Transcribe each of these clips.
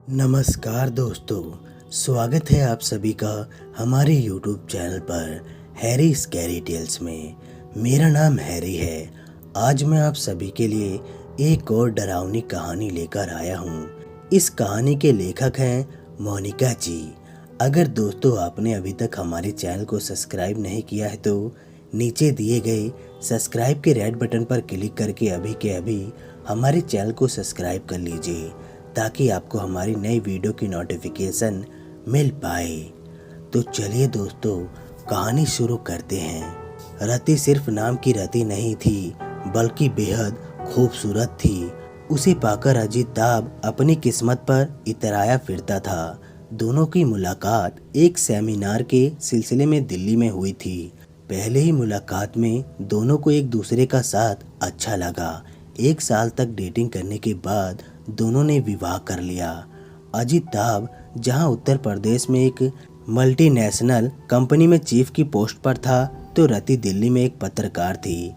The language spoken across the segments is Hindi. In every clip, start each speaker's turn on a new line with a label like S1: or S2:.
S1: नमस्कार दोस्तों, स्वागत है आप सभी का हमारे YouTube चैनल पर हैरी स्कैरी टेल्स में। मेरा नाम हैरी है। आज मैं आप सभी के लिए एक और डरावनी कहानी लेकर आया हूँ। इस कहानी के लेखक हैं मोनिका जी। अगर दोस्तों आपने अभी तक हमारे चैनल को सब्सक्राइब नहीं किया है तो नीचे दिए गए सब्सक्राइब के रेड बटन पर क्लिक करके अभी के अभी हमारे चैनल को सब्सक्राइब कर लीजिए ताकि आपको हमारी नई वीडियो की नोटिफिकेशन मिल पाए। तो चलिए दोस्तों, कहानी शुरू करते हैं। रति सिर्फ नाम की रति नहीं थी बल्कि बेहद खूबसूरत थी। उसे पाकर अजिताभ अपनी किस्मत पर इतराया फिरता था। दोनों की मुलाकात एक सेमिनार के सिलसिले में दिल्ली में हुई थी। पहले ही मुलाकात में दोनों को एक दूसरे का साथ अच्छा लगा। 1 साल तक डेटिंग करने के बाद दोनों ने विवाह कर लिया। अजिताभ जहां उत्तर प्रदेश में एक मल्टीनेशनल कंपनी में चीफ की पोस्ट पर था तो रति दिल्ली में एक पत्रकार थी।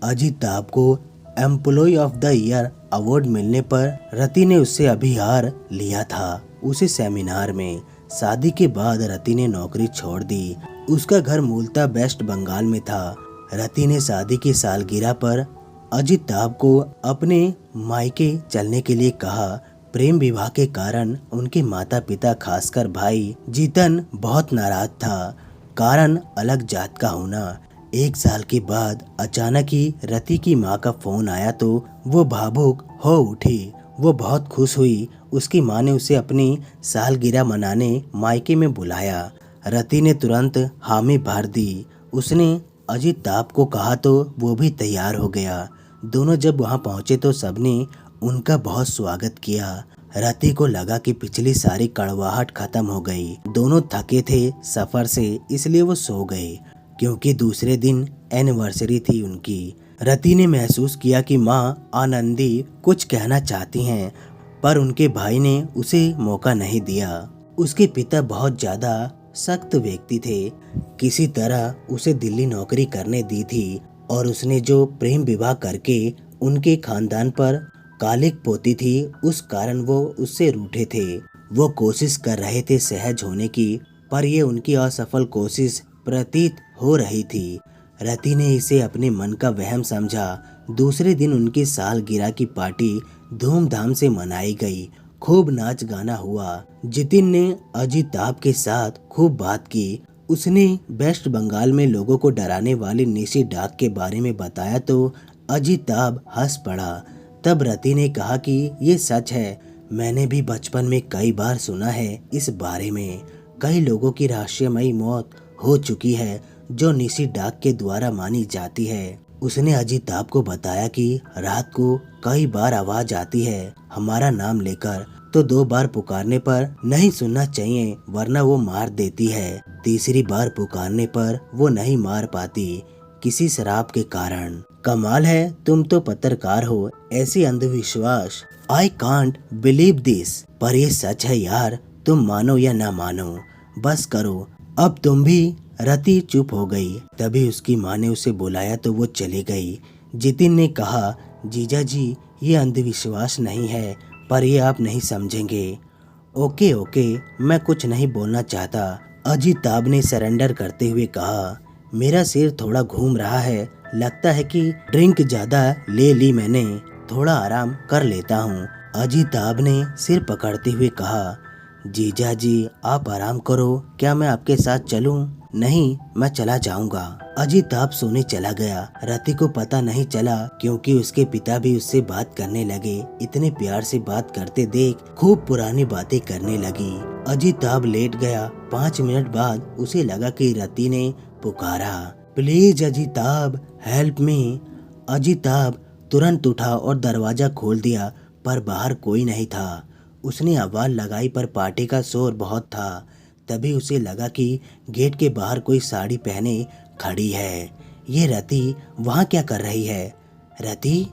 S1: अजिताभ को employee of the year award मिलने पर रति ने उससे अभिहार लिया था। उसे सेमिनार में शादी के बाद रति ने नौकरी छोड़ दी। उसका घर मूलतः वेस्ट बंगाल में था। रति ने शादी की सालगिरह पर अजिताभ को अपने मायके चलने के लिए कहा। प्रेम विवाह के कारण उनके माता पिता खासकर भाई जीतन बहुत नाराज था। कारण अलग जात का होना। 1 साल के बाद अचानक ही रति की माँ का फोन आया तो वो भावुक हो उठी। वो बहुत खुश हुई। उसकी माँ ने उसे अपनी सालगिरह मनाने मायके में बुलाया। रति ने तुरंत हामी भर दी। उसने अजिताभ को कहा तो वो भी तैयार हो गया। दोनों जब वहां पहुंचे तो सबने उनका बहुत स्वागत किया। रति को लगा कि पिछली सारी कड़वाहट खत्म हो गई। दोनों थके थे सफर से, इसलिए वो सो गए क्योंकि दूसरे दिन एनिवर्सरी थी उनकी। रति ने महसूस किया कि माँ आनंदी कुछ कहना चाहती हैं पर उनके भाई ने उसे मौका नहीं दिया। उसके पिता बहुत ज्यादा सख्त व्यक्ति थे। किसी तरह उसे दिल्ली नौकरी करने दी थी और उसने जो प्रेम विवाह करके उनके खानदान पर कालिक पोती थी उस कारण वो उससे रूठे थे। वो कोशिश कर रहे थे सहज होने की पर ये उनकी असफल कोशिश प्रतीत हो रही थी। रति ने इसे अपने मन का वहम समझा। दूसरे दिन उनकी सालगिरह की पार्टी धूमधाम से मनाई गई। खूब नाच गाना हुआ। जितिन ने अजिताभ के साथ खूब बात की। उसने वेस्ट बंगाल में लोगों को डराने वाली निशी डाक के बारे में बताया तो अजिताभ हंस पड़ा। तब रति ने कहा कि ये सच है। मैंने भी बचपन में कई बार सुना है इस बारे में। कई लोगों की रहस्यमयी मौत हो चुकी है जो निशी डाक के द्वारा मानी जाती है। उसने अजिताभ को बताया कि रात को कई बार आवाज आती है हमारा नाम लेकर, तो 2 बार पुकारने पर नहीं सुनना चाहिए वरना वो मार देती है। तीसरी बार पुकारने पर वो नहीं मार पाती किसी शराब के कारण। कमाल है, तुम तो पत्रकार हो, ऐसी अंधविश्वास। I can't believe this. पर ये सच है यार, तुम मानो या ना मानो, बस करो अब तुम भी। रति चुप हो गई। तभी उसकी माँ ने उसे बुलाया तो वो चली गई। जितिन ने कहा, जीजा जी ये अंधविश्वास नहीं है पर ये आप नहीं समझेंगे। ओके ओके, मैं कुछ नहीं बोलना चाहता, अजिताभ ने सरेंडर करते हुए कहा। मेरा सिर थोड़ा घूम रहा है, लगता है कि ड्रिंक ज्यादा ले ली मैंने, थोड़ा आराम कर लेता हूँ। अजिताभ ने सिर पकड़ते हुए कहा, जीजा जी आप आराम करो, क्या मैं आपके साथ चलूं? नहीं, मैं चला जाऊंगा। अजिताभ सोने चला गया। रति को पता नहीं चला क्योंकि उसके पिता भी उससे बात करने लगे। इतने प्यार से बात करते देख खूब पुरानी बातें करने लगी। अजिताभ लेट गया। 5 मिनट बाद उसे लगा कि रति ने पुकारा, please Ajitabh help me. Ajitabh तुरंत उठा और दरवाजा खोल दिया पर बाहर कोई नहीं था। उसने आवाज लगाई पर पार्टी का शोर बहुत था। तभी उसे लगा कि गेट के बाहर कोई साड़ी पहने खड़ी है। ये रति वहाँ क्या कर रही है? रति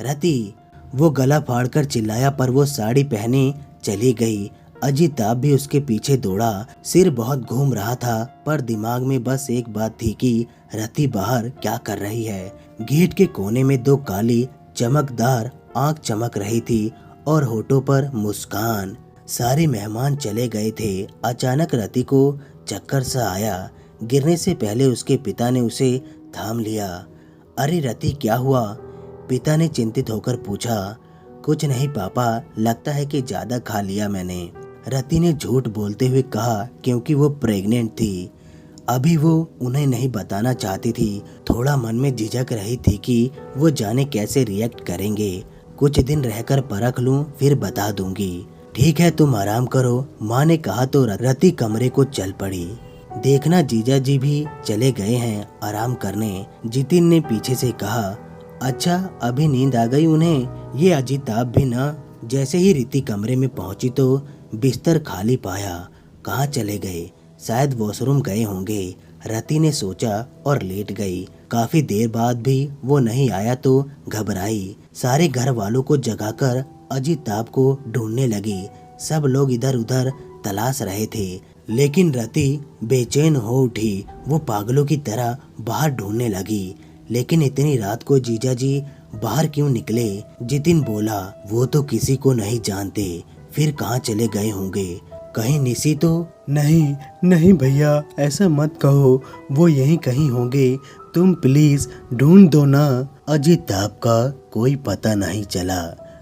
S1: रति, वो गला फाड़कर चिल्लाया पर वो साड़ी पहने चली गई। अजिताभ भी उसके पीछे दौड़ा। सिर बहुत घूम रहा था पर दिमाग में बस एक बात थी कि रति बाहर क्या कर रही है। गेट के कोने में 2 काली चमकदार आंख चमक रही थी और होठों पर मुस्कान। सारे मेहमान चले गए थे। अचानक रति को चक्कर सा आया। गिरने से पहले उसके पिता ने उसे थाम लिया। अरे रति, क्या हुआ? पिता ने चिंतित होकर पूछा। कुछ नहीं पापा, लगता है कि ज्यादा खा लिया मैंने, रति ने झूठ बोलते हुए कहा, क्योंकि वो प्रेग्नेंट थी। अभी वो उन्हें नहीं बताना चाहती थी। थोड़ा मन में झिझक रही थी कि वो जाने कैसे रिएक्ट करेंगे। कुछ दिन रहकर परख लूं, फिर बता दूंगी। ठीक है, तुम आराम करो, माँ ने कहा तो रति कमरे को चल पड़ी। देखना जीजा जी भी चले गए हैं आराम करने, जितिन ने पीछे से कहा। अच्छा, अभी नींद आ गई उन्हें? ये अजिताभ भी ना। जैसे ही रीति कमरे में पहुंची तो बिस्तर खाली पाया। कहाँ चले गए? शायद वॉशरूम गए होंगे, रति ने सोचा और लेट गई। काफी देर बाद भी वो नहीं आया तो घबराई। सारे घर वालों को जगाकर अजिताभ को ढूंढने लगी। सब लोग इधर उधर तलाश रहे थे, लेकिन रति बेचैन हो उठी। वो पागलों की तरह बाहर ढूंढने लगी। लेकिन इतनी रात को जीजा जी बाहर क्यों निकले? जितिन बोला, वो तो किसी को नहीं जानते, फिर कहाँ चले गए होंगे? कहीं निसी तो नहीं? नहीं भैया, ऐसा मत कहो, वो यहीं कहीं होंगे, तुम प्लीज ढूंढ दो ना। अजिताभ का कोई पता नहीं चला।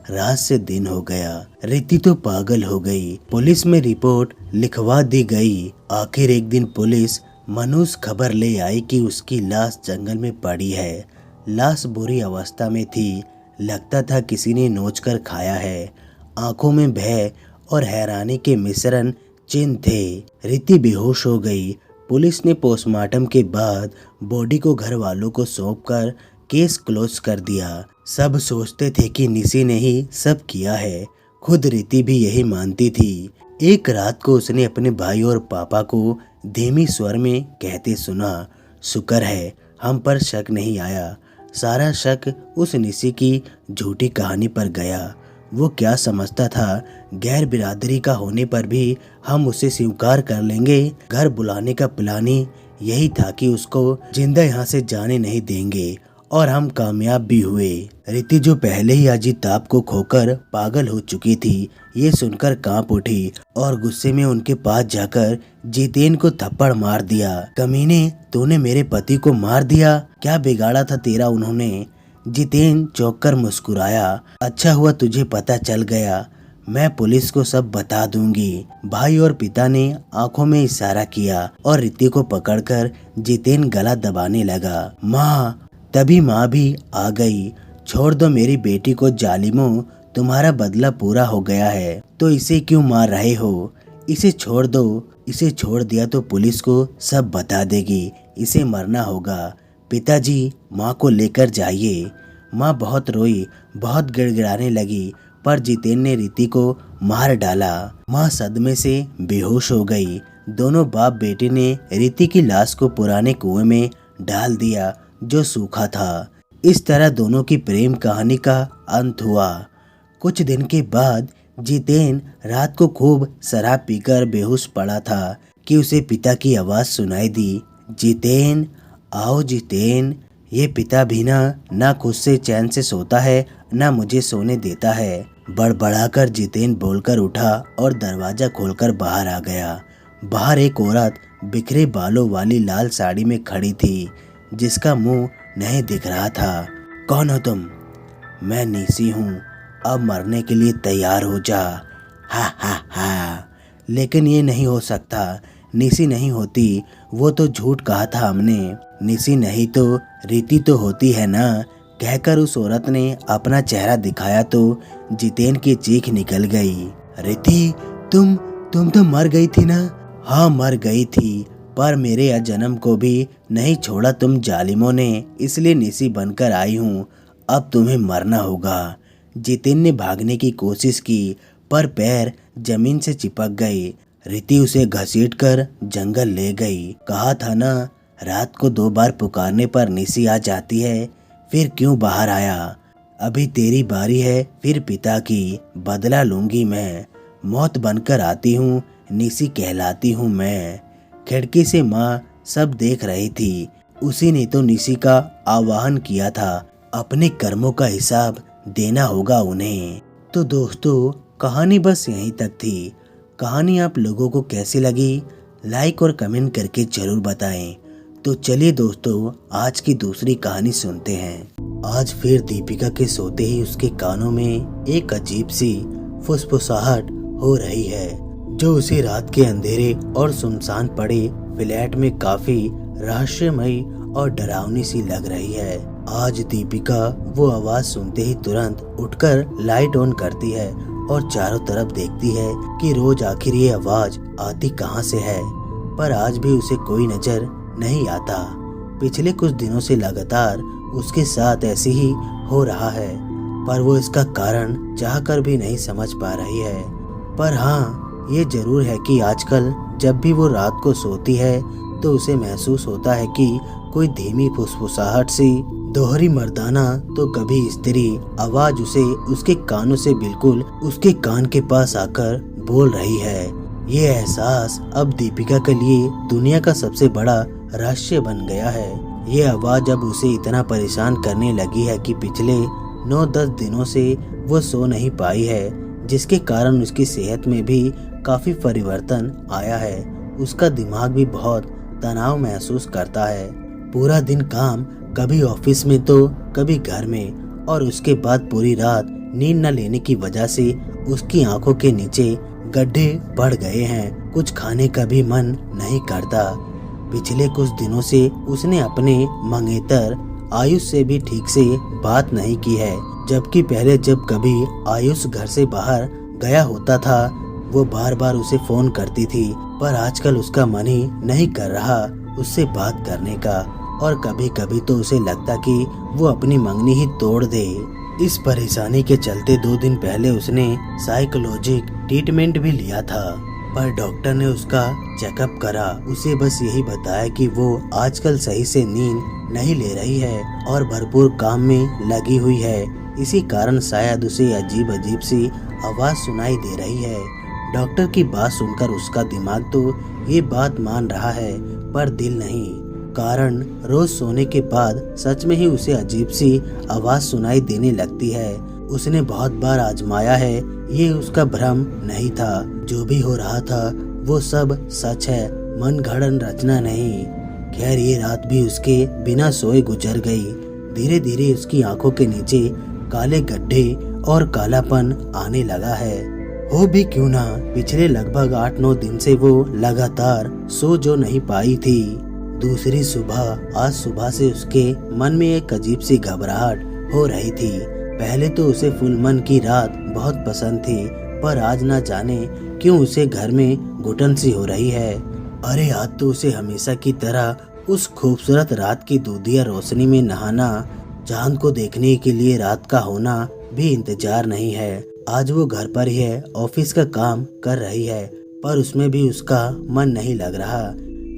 S1: रात से दिन हो गया। रीति तो पागल हो गई। पुलिस में रिपोर्ट लिखवा दी गई। आखिर एक दिन पुलिस मनुष्य खबर ले आई कि उसकी लाश जंगल में पड़ी है। लाश बुरी अवस्था में थी। लगता था किसी ने नोचकर खाया है। आंखों में भय और हैरानी के मिश्रण चिन्ह थे। रीति बेहोश हो गई। पुलिस ने पोस्टमार्टम के बाद बॉडी को घर वालों को सौंपकर केस क्लोज कर दिया। सब सोचते थे कि निसी ने ही सब किया है। खुद रीति भी यही मानती थी। एक रात को उसने अपने भाई और पापा को धीमी स्वर में कहते सुना, शुक्र है हम पर शक नहीं आया। सारा शक उस निसी की झूठी कहानी पर गया। वो क्या समझता था, गैर बिरादरी का होने पर भी हम उसे स्वीकार कर लेंगे। घर बुलाने का प्लान ही यही था कि उसको जिंदा यहाँ से जाने नहीं देंगे, और हम कामयाब भी हुए। रीति जो पहले ही अजिताभ को खोकर पागल हो चुकी थी, ये सुनकर कांप उठी और गुस्से में उनके पास जाकर जितेन को थप्पड़ मार दिया। कमीने, तूने मेरे पति को मार दिया, क्या बिगाड़ा था तेरा उन्होंने? जितेन चौंक कर मुस्कुराया। अच्छा हुआ तुझे पता चल गया, मैं पुलिस को सब बता दूंगी। भाई और पिता ने आंखों में इशारा किया और रीति को पकड़कर जितेन गला दबाने लगा। माँ, तभी माँ भी आ गई। छोड़ दो मेरी बेटी को जालिमों, तुम्हारा बदला पूरा हो गया है तो इसे क्यों मार रहे हो? इसे छोड़ दो। इसे छोड़ दिया तो पुलिस को सब बता देगी, इसे मरना होगा। पिताजी, माँ को लेकर जाइए। माँ बहुत रोई, बहुत गिड़गिड़ाने लगी, पर जितेन ने रीति को मार डाला। माँ सदमे से बेहोश हो गई। दोनों बाप बेटे ने रीति की लाश को पुराने कुएं में डाल दिया जो सूखा था। इस तरह दोनों की प्रेम कहानी का अंत हुआ। कुछ दिन के बाद जितेन रात को खूब शराब पीकर बेहोश पड़ा था कि उसे पिता की आवाज सुनाई दी, जितेन, आओ जितेन। ये पिता भी ना खुद से चैन से सोता है, ना मुझे सोने देता है। बड़बड़ाकर जितेन बोलकर उठा और दरवाजा खोलकर बाहर आ गया। बाहर एक औरत बिखरे बालों वाली लाल साड़ी में खड़ी थी, जिसका मुंह नहीं दिख रहा था। कौन हो तुम? मैं निसी हूँ, अब मरने के लिए तैयार हो जा। हा हा हा। लेकिन ये नहीं हो सकता, निसी नहीं होती, वो तो झूठ कहा था हमने। निसी नहीं तो रीति तो होती है ना, कहकर उस औरत ने अपना चेहरा दिखाया तो जितेन की चीख निकल गई। रीति, तुम तो मर गई थी ना? हाँ, मर गई थी, पर मेरे जन्म को भी नहीं छोड़ा तुम जालिमों ने, इसलिए निसी बनकर आई हूँ। अब तुम्हें मरना होगा। जितेन ने भागने की कोशिश की, पर पैर जमीन से चिपक गए। रीति उसे घसीटकर जंगल ले गई। कहा था ना, रात को 2 बार पुकारने पर निसी आ जाती है, फिर क्यों बाहर आया? अभी तेरी बारी है, फिर पिता की बदला लूंगी मैं। मौत बनकर आती हूँ, निसी कहलाती हूँ मैं। खिड़की से माँ सब देख रही थी। उसी ने तो निसी का आवाहन किया था। अपने कर्मों का हिसाब देना होगा उन्हें। तो दोस्तों, कहानी बस यहीं तक थी। कहानी आप लोगों को कैसी लगी लाइक और कमेंट करके जरूर बताएं। तो चलिए दोस्तों, आज की दूसरी कहानी सुनते हैं। आज फिर दीपिका के सोते ही उसके कानों में एक अजीब सी फुसफुसाहट हो रही है, जो उसे रात के अंधेरे और सुनसान पड़े फ्लैट में काफी रहस्यमयी और डरावनी सी लग रही है। आज दीपिका वो आवाज सुनते ही तुरंत उठकर लाइट ऑन करती है और चारों तरफ देखती है कि रोज आखिर ये आवाज आती कहाँ से है, पर आज भी उसे कोई नजर नहीं आता। पिछले कुछ दिनों से लगातार उसके साथ ऐसे ही हो रहा है, पर वो इसका कारण चाहकर भी नहीं समझ पा रही है। पर हाँ, ये जरूर है कि आजकल जब भी वो रात को सोती है तो उसे महसूस होता है कि कोई धीमी फुसफुसाहट सी दोहरी मर्दाना तो कभी स्त्री आवाज उसे उसके कानों से बिल्कुल उसके कान के पास आकर बोल रही है। ये एहसास अब दीपिका के लिए दुनिया का सबसे बड़ा रहस्य बन गया है। ये आवाज अब उसे इतना परेशान करने लगी है कि पिछले 9-10 दिनों से वो सो नहीं पाई है, जिसके कारण उसकी सेहत में भी काफी परिवर्तन आया है। उसका दिमाग भी बहुत तनाव महसूस करता है। पूरा दिन काम, कभी ऑफिस में तो कभी घर में, और उसके बाद पूरी रात नींद न लेने की वजह से उसकी आंखों के नीचे गड्ढे बढ़ गए हैं। कुछ खाने का भी मन नहीं करता। पिछले कुछ दिनों से उसने अपने मंगेतर आयुष से भी ठीक से बात नहीं की है, जबकि पहले जब कभी आयुष घर से बाहर गया होता था वो बार बार उसे फोन करती थी, पर आजकल उसका मन ही नहीं कर रहा उससे बात करने का, और कभी कभी तो उसे लगता कि वो अपनी मंगनी ही तोड़ दे। इस परेशानी के चलते 2 दिन पहले उसने साइकोलॉजिक ट्रीटमेंट भी लिया था, पर डॉक्टर ने उसका चेकअप करा। उसे बस यही बताया कि वो आजकल सही से नींद नहीं ले रही है और भरपूर काम में लगी हुई है। इसी कारण शायद उसे अजीब अजीब सी आवाज सुनाई दे रही है। डॉक्टर की बात सुनकर उसका दिमाग तो ये बात मान रहा है, पर दिल नहीं। कारण रोज सोने के बाद सच में ही उसे अजीब सी आवाज सुनाई देने लगती है। उसने बहुत बार आजमाया है, ये उसका भ्रम नहीं था। जो भी हो रहा था वो सब सच है, मन गढ़ंत रचना नहीं। खैर, ये रात भी उसके बिना सोए गुजर गई। धीरे धीरे उसकी आंखों के नीचे काले गड्ढे और कालापन आने लगा है। हो भी क्यों ना, पिछले लगभग 8-9 दिन से वो लगातार सो जो नहीं पाई थी। दूसरी सुबह, आज सुबह से उसके मन में एक अजीब सी घबराहट हो रही थी। पहले तो उसे फुल मन की रात बहुत पसंद थी, पर आज ना जाने क्यों उसे घर में घुटन सी हो रही है। अरे आज तो उसे हमेशा की तरह उस खूबसूरत रात की दूधिया रोशनी में नहाना, चांद को देखने के लिए रात का होना भी इंतजार नहीं है। आज वो घर पर ही है, ऑफिस का काम कर रही है, पर उसमें भी उसका मन नहीं लग रहा।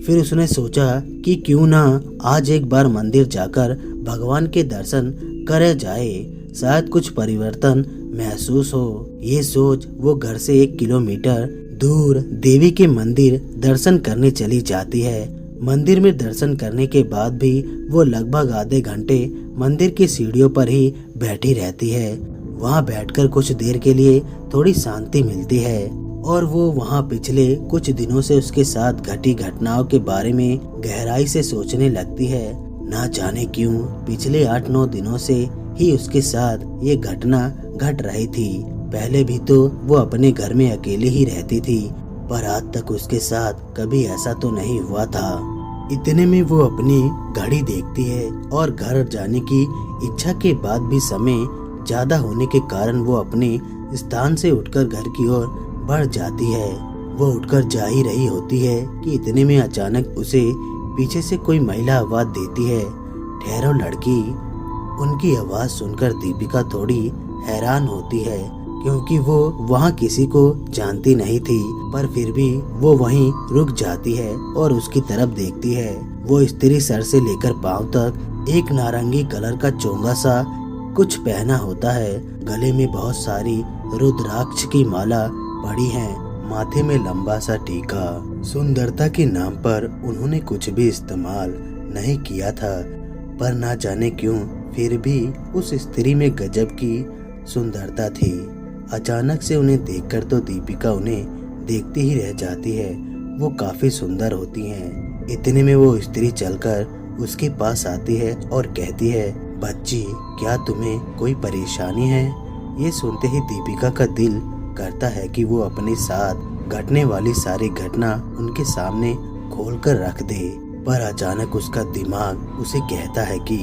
S1: फिर उसने सोचा कि क्यों ना आज एक बार मंदिर जाकर भगवान के दर्शन करे जाए, शायद कुछ परिवर्तन महसूस हो। ये सोच वो घर से 1 किलोमीटर दूर देवी के मंदिर दर्शन करने चली जाती है। मंदिर में दर्शन करने के बाद भी वो लगभग आधे घंटे मंदिर की सीढ़ियों पर ही बैठी रहती है। वहाँ बैठकर कुछ देर के लिए थोड़ी शांति मिलती है, और वो वहाँ पिछले कुछ दिनों से उसके साथ घटी घटनाओं के बारे में गहराई से सोचने लगती है। ना जाने क्यों पिछले 8-9 दिनों से ही उसके साथ ये घटना घट रही थी। पहले भी तो वो अपने घर में अकेले ही रहती थी, पर आज तक उसके साथ कभी ऐसा तो नहीं हुआ था। इतने में वो अपनी घड़ी देखती है और घर जाने की इच्छा के बाद भी समय ज्यादा होने के कारण वो अपने स्थान से उठकर घर की ओर बढ़ जाती है। वो उठकर जा ही रही होती है कि इतने में अचानक उसे पीछे से कोई महिला आवाज देती है, ठहरो लड़की। उनकी आवाज सुनकर दीपिका थोड़ी हैरान होती है, क्योंकि वो वहाँ किसी को जानती नहीं थी, पर फिर भी वो वहीं रुक जाती है और उसकी तरफ देखती है। वो स्त्री सर से लेकर पांव तक एक नारंगी कलर का चोंगा सा कुछ पहना होता है। गले में बहुत सारी रुद्राक्ष की माला पड़ी है, माथे में लंबा सा टीका। सुंदरता के नाम पर उन्होंने कुछ भी इस्तेमाल नहीं किया था, पर ना जाने क्यों फिर भी उस स्त्री में गजब की सुंदरता थी। अचानक से उन्हें देखकर तो दीपिका उन्हें देखती ही रह जाती है। वो काफी सुंदर होती हैं। इतने में वो स्त्री चलकर उसके पास आती है और कहती है, बच्ची, क्या तुम्हें कोई परेशानी है? ये सुनते ही दीपिका का दिल करता है कि वो अपने साथ घटने वाली सारी घटना उनके सामने खोलकर रख दे, पर अचानक उसका दिमाग उसे कहता है कि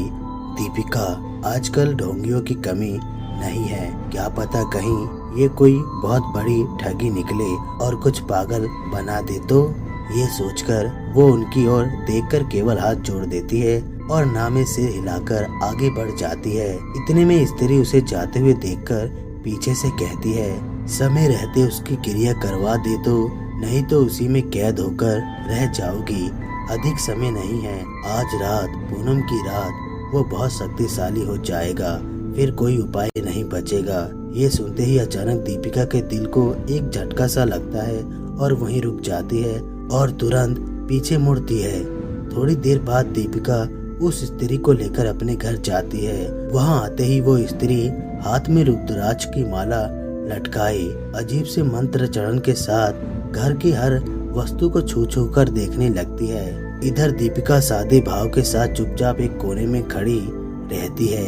S1: दीपिका, आजकल ढोंगियों की कमी नहीं है, क्या पता कहीं ये कोई बहुत बड़ी ठगी निकले और कुछ पागल बना दे तो। ये सोचकर वो उनकी ओर देखकर केवल हाथ जोड़ देती है और नामे सिर हिलाकर आगे बढ़ जाती है। इतने में स्त्री उसे जाते हुए देखकर पीछे से कहती है, समय रहते उसकी क्रिया करवा दे तो, नहीं तो उसी में कैद होकर रह जाओगी। अधिक समय नहीं है, आज रात, पूनम की रात वो बहुत शक्तिशाली हो जाएगा, फिर कोई उपाय नहीं बचेगा। ये सुनते ही अचानक दीपिका के दिल को एक झटका सा लगता है और वहीं रुक जाती है और तुरंत पीछे मुड़ती है। थोड़ी देर बाद दीपिका उस स्त्री को लेकर अपने घर जाती है। वहां आते ही वो स्त्री हाथ में रुद्राक्ष की माला लटकाए अजीब से मंत्र चरण के साथ घर की हर वस्तु को छू छू कर देखने लगती है। इधर दीपिका सादे भाव के साथ चुपचाप एक कोने में खड़ी रहती है,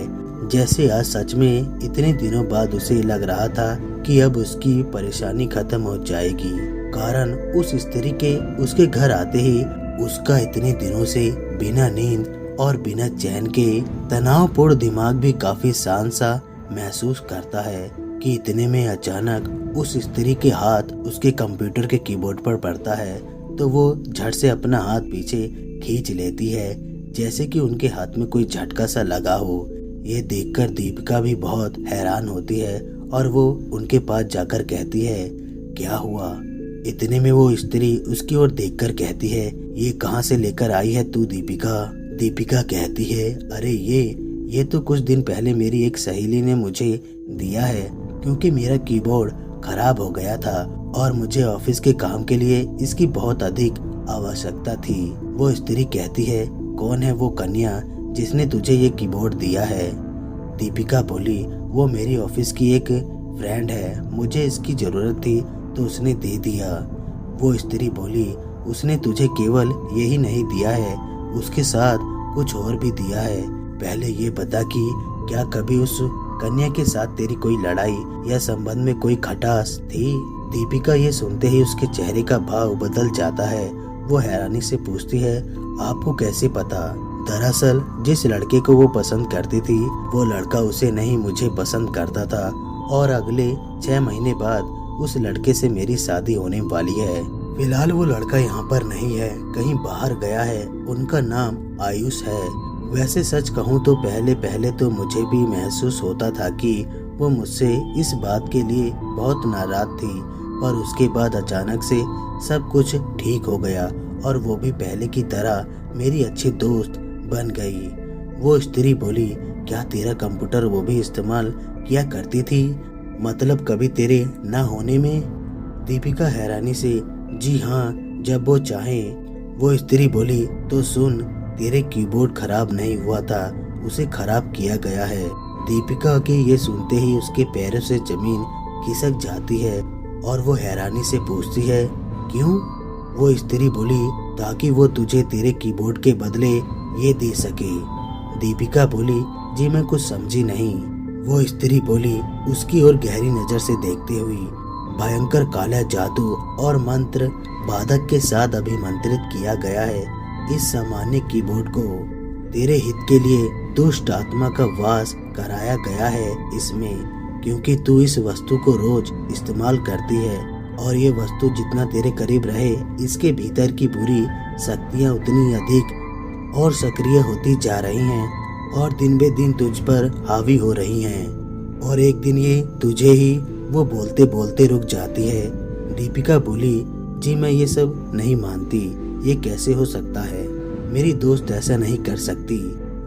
S1: जैसे आज सच में इतने दिनों बाद उसे लग रहा था कि अब उसकी परेशानी खत्म हो जाएगी। कारण उस स्त्री के उसके घर आते ही उसका इतने दिनों से बिना नींद और बिना चैन के तनावपूर्ण दिमाग भी काफी शांत सा महसूस करता है कि इतने में अचानक उस स्त्री के हाथ उसके कंप्यूटर के कीबोर्ड पर पड़ता है, तो वो झट से अपना हाथ पीछे खींच लेती है, जैसे कि उनके हाथ में कोई झटका सा लगा हो। ये देखकर दीपिका भी बहुत हैरान होती है और वो उनके पास जाकर कहती है, क्या हुआ? इतने में वो स्त्री उसकी ओर देखकर कहती है, ये कहाँ से लेकर आई है तू दीपिका? दीपिका कहती है, अरे ये तो कुछ दिन पहले मेरी एक सहेली ने मुझे दिया है, क्योंकि मेरा कीबोर्ड खराब हो गया था और मुझे ऑफिस के काम के लिए इसकी बहुत अधिक आवश्यकता थी। वो स्त्री कहती है, कौन है वो कन्या जिसने तुझे ये कीबोर्ड दिया है? दीपिका बोली, वो मेरी ऑफिस की एक फ्रेंड है, मुझे इसकी जरूरत थी तो उसने दे दिया। वो स्त्री बोली, उसने तुझे केवल यही नहीं दिया है, उसके साथ कुछ और भी दिया है। पहले ये बता कि क्या कभी उस कन्या के साथ तेरी कोई लड़ाई या संबंध में कोई खटास थी? दीपिका ये सुनते ही उसके चेहरे का भाव बदल जाता है। वो हैरानी से पूछती है, आपको कैसे पता? दरअसल जिस लड़के को वो पसंद करती थी वो लड़का उसे नहीं मुझे पसंद करता था और अगले 6 महीने बाद उस लड़के से मेरी शादी होने वाली है। फिलहाल वो लड़का यहाँ पर नहीं है, कहीं बाहर गया है। उनका नाम आयुष है। वैसे सच कहूँ तो पहले तो मुझे भी महसूस होता था कि वो मुझसे इस बात के लिए बहुत नाराज थी, पर उसके बाद अचानक से सब कुछ ठीक हो गया और वो भी पहले की तरह मेरी अच्छी दोस्त बन गई। वो स्त्री बोली, क्या तेरा कंप्यूटर वो भी इस्तेमाल किया करती थी? मतलब कभी तेरे न होने में? दीपिका हैरानी से, जी हाँ, जब वो चाहे। वो स्त्री बोली, तो सुन, तेरे कीबोर्ड खराब नहीं हुआ था, उसे खराब किया गया है। दीपिका के ये सुनते ही उसके पैरों से जमीन खिसक जाती है और वो हैरानी से पूछती है, क्यों? वो स्त्री बोली, ताकि वो तुझे तेरे कीबोर्ड के बदले ये दे सके। दीपिका बोली, जी मैं कुछ समझी नहीं। वो स्त्री बोली, उसकी ओर गहरी नजर से देखते हुए, भयंकर काला जादू और मंत्र बाधक के साथ अभिमंत्रित किया गया है। इस सामान्य कीबोर्ड को तेरे हित के लिए दुष्ट आत्मा का वास कराया गया है इसमें, क्योंकि तू इस वस्तु को रोज इस्तेमाल करती है और ये वस्तु जितना तेरे करीब रहे, इसके भीतर की बुरी शक्तियाँ उतनी अधिक और सक्रिय होती जा रही हैं और दिन बे दिन तुझ पर हावी हो रही हैं। और एक दिन ये तुझे ही। वो बोलते बोलते रुक जाती है। दीपिका बोली, जी मैं ये सब नहीं मानती, ये कैसे हो सकता है? मेरी दोस्त ऐसा नहीं कर सकती।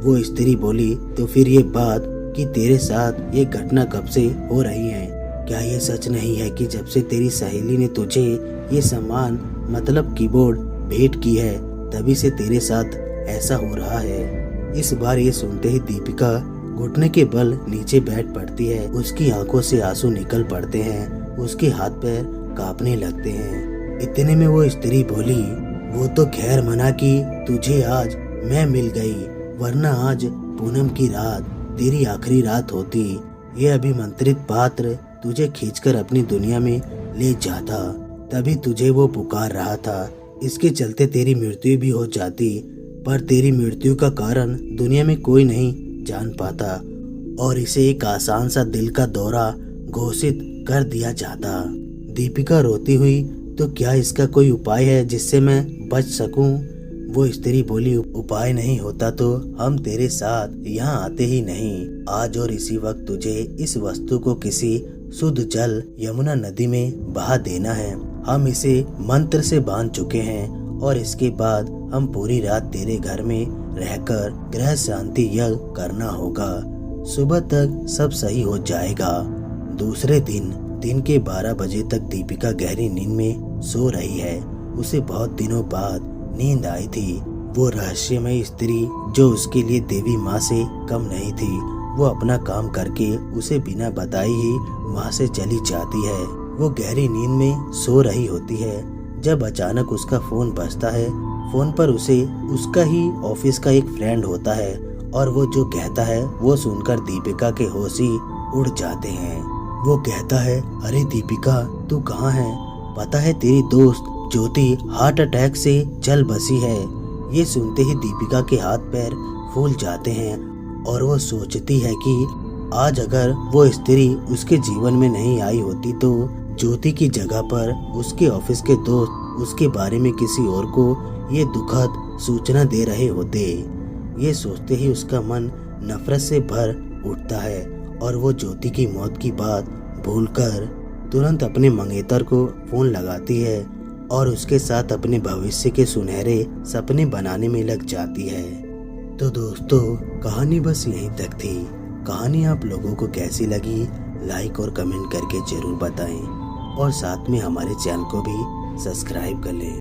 S1: वो स्त्री बोली, तो फिर ये बात कि तेरे साथ ये घटना कब से हो रही है? क्या ये सच नहीं है कि जब से तेरी सहेली ने तुझे ये सामान मतलब कीबोर्ड भेंट की है, तभी से तेरे साथ ऐसा हो रहा है? इस बार ये सुनते ही दीपिका घुटने के बल नीचे बैठ पड़ती है। उसकी आंखों से आंसू निकल पड़ते हैं, उसके हाथ पैर कांपने लगते हैं। इतने में वो स्त्री बोली, वो तो खैर मना की तुझे आज मैं मिल गई, वरना आज पूनम की रात तेरी आखिरी रात होती। ये अभिमंत्रित पात्र तुझे खींचकर अपनी दुनिया में ले जाता, तभी तुझे वो पुकार रहा था। इसके चलते तेरी मृत्यु भी हो जाती, पर तेरी मृत्यु का कारण दुनिया में कोई नहीं जान पाता और इसे एक आसान सा दिल का दौरा घोषित कर दिया जाता। दीपिका रोती हुई, तो क्या इसका कोई उपाय है जिससे मैं बच सकूं? वो स्त्री बोली, उपाय नहीं होता तो हम तेरे साथ यहाँ आते ही नहीं। आज और इसी वक्त तुझे इस वस्तु को किसी शुद्ध जल यमुना नदी में बहा देना है। हम इसे मंत्र से बांध चुके हैं और इसके बाद हम पूरी रात तेरे घर में रहकर ग्रह शांति यज्ञ करना होगा। सुबह तक सब सही हो जाएगा। दूसरे दिन के 12 बजे तक दीपिका गहरी नींद में सो रही है। उसे बहुत दिनों बाद नींद आई थी। वो रहस्यमय स्त्री जो उसके लिए देवी माँ से कम नहीं थी, वो अपना काम करके उसे बिना बताए ही वहाँ से चली जाती है। वो गहरी नींद में सो रही होती है जब अचानक उसका फोन बजता है। फोन पर उसे उसका ही ऑफिस का एक फ्रेंड होता है और वो जो कहता है वो सुनकर दीपिका के होश ही उड़ जाते हैं। वो कहता है, अरे दीपिका तू कहाँ है? पता है तेरी दोस्त ज्योति हार्ट अटैक से चल बसी है। ये सुनते ही दीपिका के हाथ पैर फूल जाते हैं और वो सोचती है कि आज अगर वो स्त्री उसके जीवन में नहीं आई होती तो ज्योति की जगह पर उसके ऑफिस के दोस्त उसके बारे में किसी और को ये दुखद सूचना दे रहे होते। ये सोचते ही उसका मन नफरत से भर उठता है और वो ज्योति की मौत की बात भूलकर तुरंत अपने मंगेतर को फोन लगाती है और उसके साथ अपने भविष्य के सुनहरे सपने बनाने में लग जाती है। तो दोस्तों, कहानी बस यहीं तक थी। कहानी आप लोगों को कैसी लगी लाइक और कमेंट करके जरूर बताएं और साथ में हमारे चैनल को भी सब्सक्राइब कर लें।